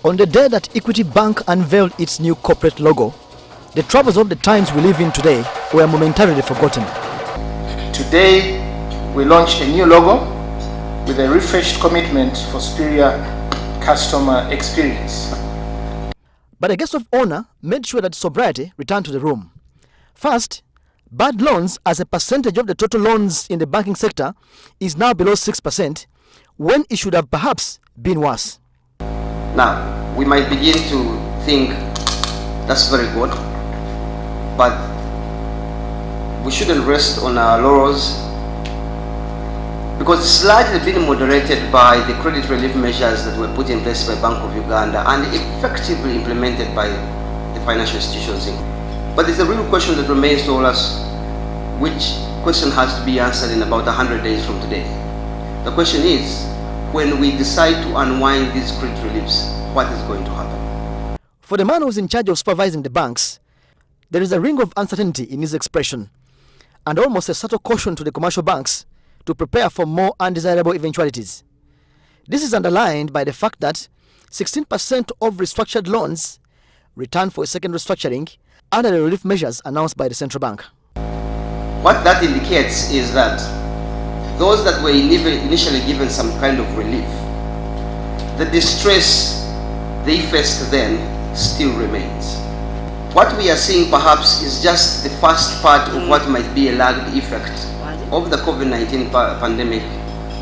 On the day that Equity Bank unveiled its new corporate logo, the troubles of the times we live in today were momentarily forgotten. Today, we launched a new logo with a refreshed commitment for superior customer experience. But a guest of honor made sure that sobriety returned to the room. First, bad loans as a percentage of the total loans in the banking sector is now below 6%, when it should have perhaps been worse. Now, we might begin to think that's very good, but we shouldn't rest on our laurels because it's largely been moderated by the credit relief measures that were put in place by Bank of Uganda and effectively implemented by the financial institutions. But there's a real question that remains to all us, which question has to be answered in about 100 days from today. The question is, when we decide to unwind these credit reliefs, what is going to happen? For the man who's in charge of supervising the banks, there is a ring of uncertainty in his expression and almost a subtle caution to the commercial banks to prepare for more undesirable eventualities. This is underlined by the fact that 16% of restructured loans return for a second restructuring under the relief measures announced by the central bank. What that indicates is that those that were initially given some kind of relief, the distress they faced then still remains. What we are seeing perhaps is just the first part of what might be a lagged effect of the COVID-19 pandemic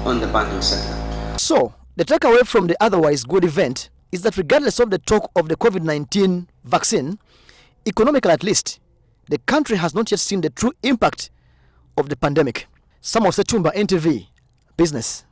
on the banking sector. So, the takeaway from the otherwise good event is that regardless of the talk of the COVID-19 vaccine, economically at least, the country has not yet seen the true impact of the pandemic. Samuel Setumba, NTV Business.